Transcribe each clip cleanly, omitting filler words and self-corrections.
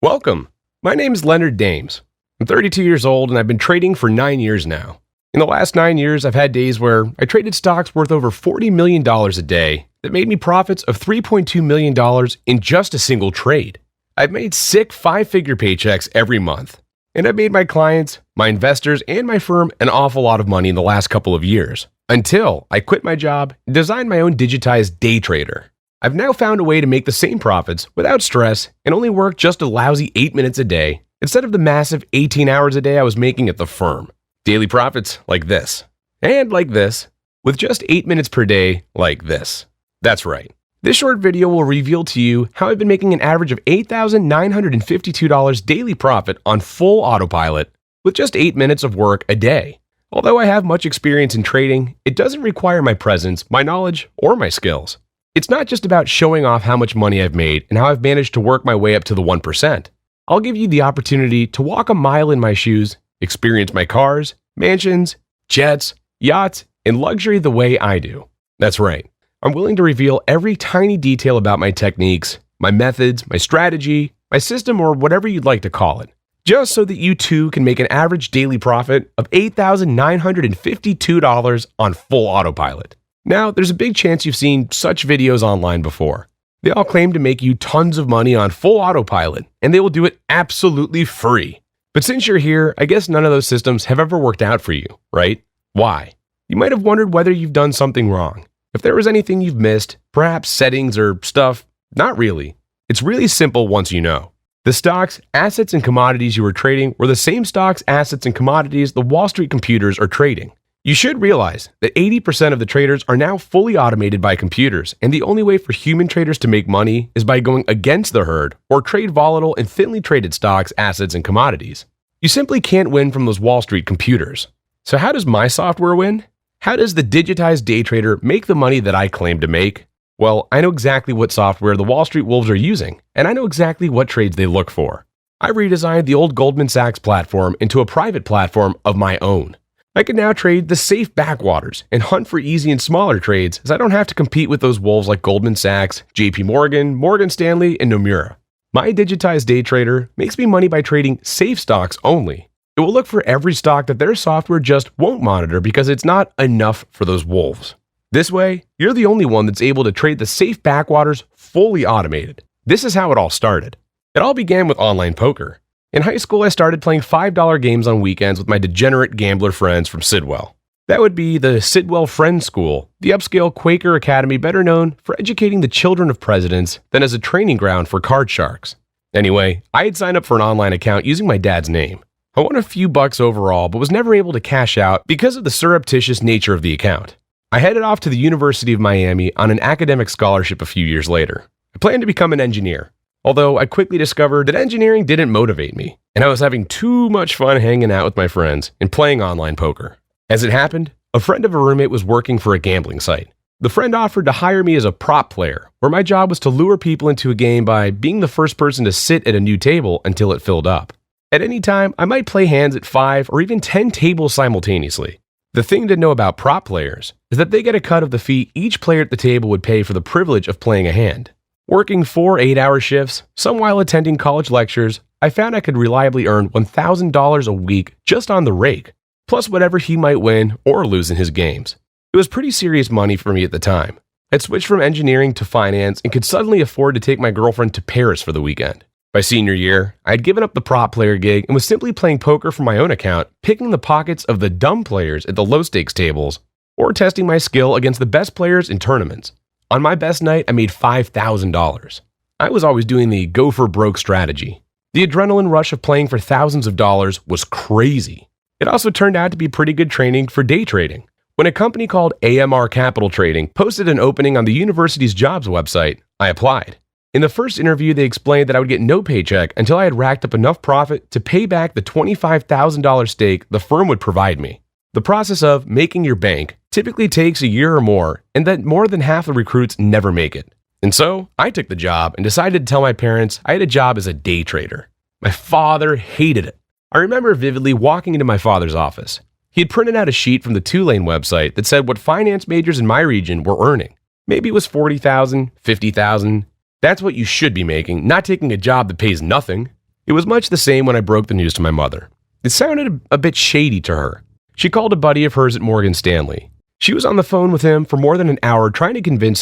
Welcome. My name is Leonard Dames. I'm 32 years old and I've been trading for 9 years now. In the last 9 years, I've had days where I traded stocks worth over $40 million a day that made me profits of $3.2 million in just a single trade. I've made sick five-figure paychecks every month. And I've made my clients, my investors, and my firm an awful lot of money in the last couple of years. Until I quit my job and designed my own digitized day trader. I've now found a way to make the same profits without stress and only work just a lousy 8 minutes a day instead of the massive 18 hours a day I was making at the firm. Daily profits like this. And like this. With just 8 minutes per day like this. That's right. This short video will reveal to you how I've been making an average of $8,952 daily profit on full autopilot with just 8 minutes of work a day. Although I have much experience in trading, it doesn't require my presence, my knowledge, or my skills. It's not just about showing off how much money I've made and how I've managed to work my way up to the 1%. I'll give you the opportunity to walk a mile in my shoes, experience my cars, mansions, jets, yachts, and luxury the way I do. That's right. I'm willing to reveal every tiny detail about my techniques, my methods, my strategy, my system, or whatever you'd like to call it, just so that you too can make an average daily profit of $8,952 on full autopilot. Now, there's a big chance you've seen such videos online before. They all claim to make you tons of money on full autopilot, and they will do it absolutely free. But since you're here, I guess none of those systems have ever worked out for you, right? Why? You might have wondered whether you've done something wrong. If there was anything you've missed, perhaps settings or stuff, not really. It's really simple once you know. The stocks, assets, and commodities you were trading were the same stocks, assets, and commodities the Wall Street computers are trading. You should realize that 80% of the traders are now fully automated by computers, and the only way for human traders to make money is by going against the herd or trade volatile and thinly traded stocks, assets, and commodities. You simply can't win from those Wall Street computers. So how does my software win? How does the Digitized Day Trader make the money that I claim to make? Well, I know exactly what software the Wall Street wolves are using, and I know exactly what trades they look for. I redesigned the old Goldman Sachs platform into a private platform of my own. I can now trade the safe backwaters and hunt for easy and smaller trades as I don't have to compete with those wolves like Goldman Sachs, JP Morgan, Morgan Stanley, and Nomura. My Digitized Day Trader makes me money by trading safe stocks only. It will look for every stock that their software just won't monitor because it's not enough for those wolves. This way, you're the only one that's able to trade the safe backwaters fully automated. This is how it all started. It all began with online poker. In high school, I started playing $5 games on weekends with my degenerate gambler friends from Sidwell. That would be the Sidwell Friends School, the upscale Quaker academy better known for educating the children of presidents than as a training ground for card sharks. Anyway, I had signed up for an online account using my dad's name. I won a few bucks overall, but was never able to cash out because of the surreptitious nature of the account. I headed off to the University of Miami on an academic scholarship a few years later. I planned to become an engineer. Although I quickly discovered that engineering didn't motivate me, and I was having too much fun hanging out with my friends and playing online poker. As it happened, a friend of a roommate was working for a gambling site. The friend offered to hire me as a prop player, where my job was to lure people into a game by being the first person to sit at a new table until it filled up. At any time, I might play hands at 5 or even 10 tables simultaneously. The thing to know about prop players is that they get a cut of the fee each player at the table would pay for the privilege of playing a hand. Working 4 8-hour shifts, some while attending college lectures, I found I could reliably earn $1,000 a week just on the rake, plus whatever he might win or lose in his games. It was pretty serious money for me at the time. I'd switched from engineering to finance and could suddenly afford to take my girlfriend to Paris for the weekend. By senior year, I had given up the prop player gig and was simply playing poker from my own account, picking the pockets of the dumb players at the low-stakes tables, or testing my skill against the best players in tournaments. On my best night, I made $5,000. I was always doing the go for broke strategy. The adrenaline rush of playing for thousands of dollars was crazy. It also turned out to be pretty good training for day trading. When a company called AMR Capital Trading posted an opening on the university's jobs website, I applied. In the first interview, they explained that I would get no paycheck until I had racked up enough profit to pay back the $25,000 stake the firm would provide me. The process of making your bank typically takes a year or more, and that more than half the recruits never make it. And so, I took the job and decided to tell my parents I had a job as a day trader. My father hated it. I remember vividly walking into my father's office. He had printed out a sheet from the Tulane website that said what finance majors in my region were earning. Maybe it was $40,000, $50,000. That's what you should be making, not taking a job that pays nothing. It was much the same when I broke the news to my mother. It sounded a bit shady to her. She called a buddy of hers at Morgan Stanley. She was on the phone with him for more than an hour trying to convince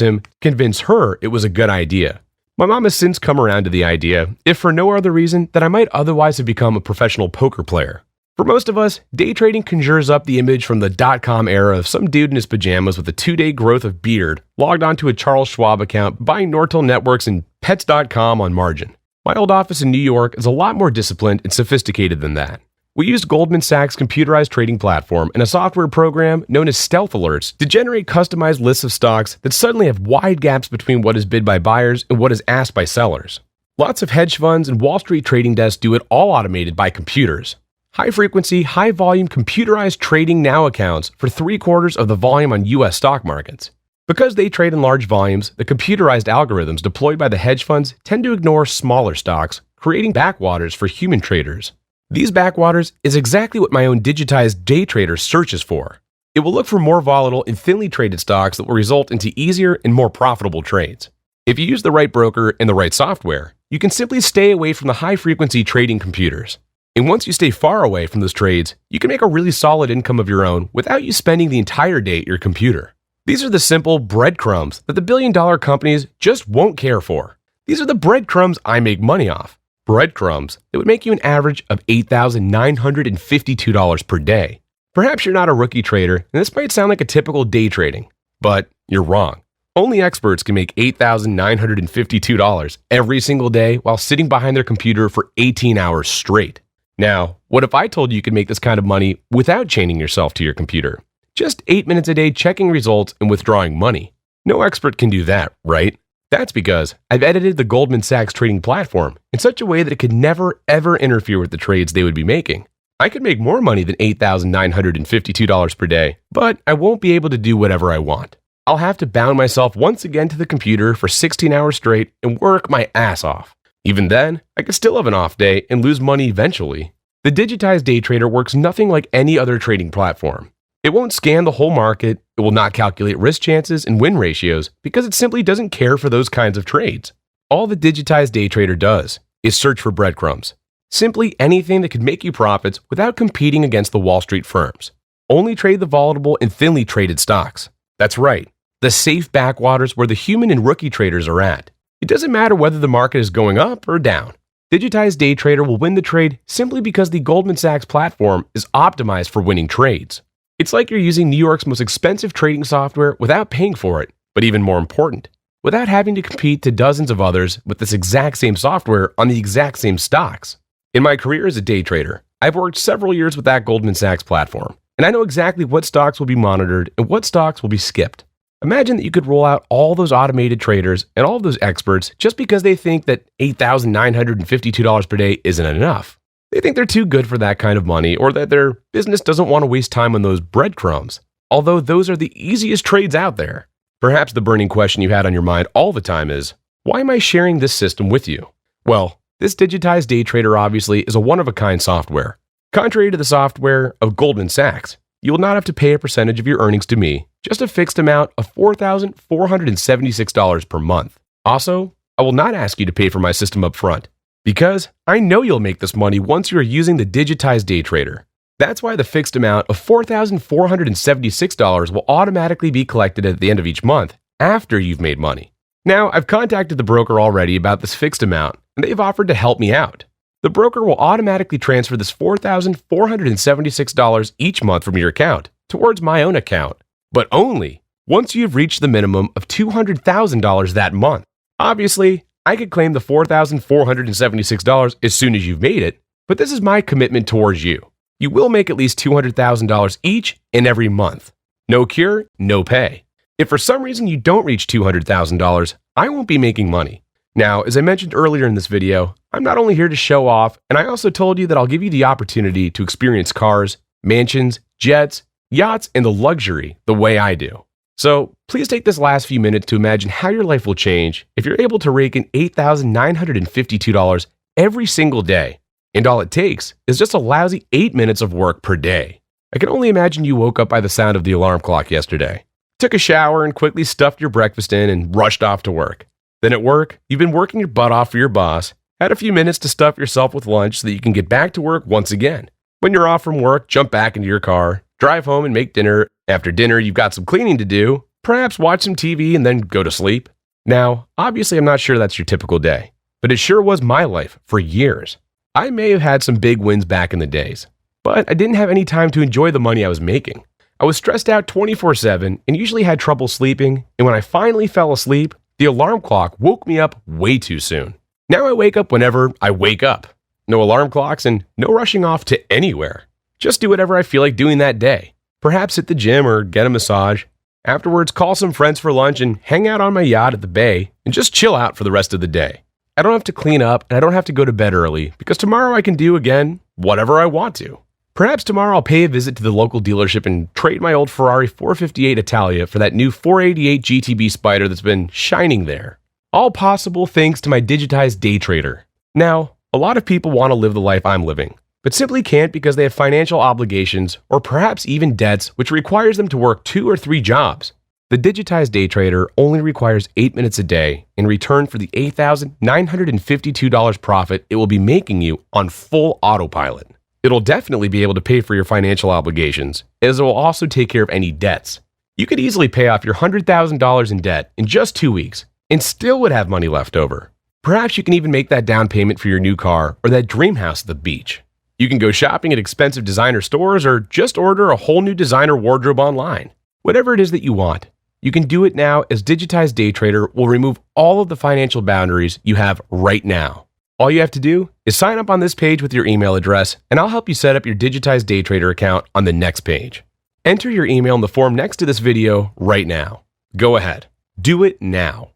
her it was a good idea. My mom has since come around to the idea, if for no other reason, that I might otherwise have become a professional poker player. For most of us, day trading conjures up the image from the dot-com era of some dude in his pajamas with a 2-day growth of beard, logged onto a Charles Schwab account, buying Nortel networks and Pets.com on margin. My old office in New York is a lot more disciplined and sophisticated than that. We used Goldman Sachs' computerized trading platform and a software program known as Stealth Alerts to generate customized lists of stocks that suddenly have wide gaps between what is bid by buyers and what is asked by sellers. Lots of hedge funds and Wall Street trading desks do it all automated by computers. High-frequency, high-volume computerized trading now accounts for 3/4 of the volume on U.S. stock markets. Because they trade in large volumes, the computerized algorithms deployed by the hedge funds tend to ignore smaller stocks, creating backwaters for human traders. These backwaters is exactly what my own Digitized Day Trader searches for. It will look for more volatile and thinly traded stocks that will result into easier and more profitable trades. If you use the right broker and the right software, you can simply stay away from the high-frequency trading computers. And once you stay far away from those trades, you can make a really solid income of your own without you spending the entire day at your computer. These are the simple breadcrumbs that the billion-dollar companies just won't care for. These are the breadcrumbs I make money off. Breadcrumbs that would make you an average of $8,952 per day. Perhaps you're not a rookie trader, and this might sound like a typical day trading, but you're wrong. Only experts can make $8,952 every single day while sitting behind their computer for 18 hours straight. Now, what if I told you could make this kind of money without chaining yourself to your computer? Just 8 minutes a day checking results and withdrawing money. No expert can do that, right? That's because I've edited the Goldman Sachs trading platform in such a way that it could never, ever interfere with the trades they would be making. I could make more money than $8,952 per day, but I won't be able to do whatever I want. I'll have to bound myself once again to the computer for 16 hours straight and work my ass off. Even then, I could still have an off day and lose money eventually. The Digitized Day Trader works nothing like any other trading platform. It won't scan the whole market, it will not calculate risk chances and win ratios because it simply doesn't care for those kinds of trades. All the Digitized Day Trader does is search for breadcrumbs. Simply anything that could make you profits without competing against the Wall Street firms. Only trade the volatile and thinly traded stocks. That's right, the safe backwaters where the human and rookie traders are at. It doesn't matter whether the market is going up or down. Digitized Day Trader will win the trade simply because the Goldman Sachs platform is optimized for winning trades. It's like you're using New York's most expensive trading software without paying for it, but even more important, without having to compete to dozens of others with this exact same software on the exact same stocks. In my career as a day trader, I've worked several years with that Goldman Sachs platform, and I know exactly what stocks will be monitored and what stocks will be skipped. Imagine that you could roll out all those automated traders and all of those experts just because they think that $8,952 per day isn't enough. They think they're too good for that kind of money or that their business doesn't want to waste time on those breadcrumbs, although those are the easiest trades out there. Perhaps the burning question you had on your mind all the time is, why am I sharing this system with you? Well, this Digitized Day Trader obviously is a one-of-a-kind software. Contrary to the software of Goldman Sachs, you will not have to pay a percentage of your earnings to me, just a fixed amount of $4,476 per month. Also, I will not ask you to pay for my system up front, because I know you'll make this money once you are using the Digitized Day Trader. That's why the fixed amount of $4,476 will automatically be collected at the end of each month after you've made money. Now, I've contacted the broker already about this fixed amount, and they've offered to help me out. The broker will automatically transfer this $4,476 each month from your account towards my own account, but only once you've reached the minimum of $200,000 that month. Obviously, I could claim the $4,476 as soon as you've made it, but this is my commitment towards you. You will make at least $200,000 each and every month. No cure, no pay. If for some reason you don't reach $200,000, I won't be making money. Now, as I mentioned earlier in this video, I'm not only here to show off, and I also told you that I'll give you the opportunity to experience cars, mansions, jets, yachts, and the luxury the way I do. So please take this last few minutes to imagine how your life will change if you're able to rake in $8,952 every single day. And all it takes is just a lousy 8 minutes of work per day. I can only imagine you woke up by the sound of the alarm clock yesterday, took a shower and quickly stuffed your breakfast in and rushed off to work. Then at work, you've been working your butt off for your boss, Add a few minutes to stuff yourself with lunch so that you can get back to work once again. When you're off from work, jump back into your car, drive home and make dinner. After dinner, you've got some cleaning to do, perhaps watch some TV and then go to sleep. Now, obviously I'm not sure that's your typical day, but it sure was my life for years. I may have had some big wins back in the days, but I didn't have any time to enjoy the money I was making. I was stressed out 24/7 and usually had trouble sleeping, and when I finally fell asleep, the alarm clock woke me up way too soon. Now I wake up whenever I wake up. No alarm clocks and no rushing off to anywhere. Just do whatever I feel like doing that day. Perhaps hit the gym or get a massage. Afterwards, call some friends for lunch and hang out on my yacht at the bay and just chill out for the rest of the day. I don't have to clean up and I don't have to go to bed early because tomorrow I can do again whatever I want to. Perhaps tomorrow I'll pay a visit to the local dealership and trade my old Ferrari 458 Italia for that new 488 GTB Spider that's been shining there. All possible thanks to my Digitized Day Trader. Now, a lot of people want to live the life I'm living, but simply can't because they have financial obligations or perhaps even debts which requires them to work 2 or 3 jobs. The Digitized Day Trader only requires 8 minutes a day in return for the $8,952 profit it will be making you on full autopilot. It'll definitely be able to pay for your financial obligations, as it will also take care of any debts. You could easily pay off your $100,000 in debt in just 2 weeks and still would have money left over. Perhaps you can even make that down payment for your new car or that dream house at the beach. You can go shopping at expensive designer stores or just order a whole new designer wardrobe online. Whatever it is that you want, you can do it now, as Digitized Day Trader will remove all of the financial boundaries you have right now. All you have to do is sign up on this page with your email address, and I'll help you set up your Digitized Day Trader account on the next page. Enter your email in the form next to this video right now. Go ahead. Do it now.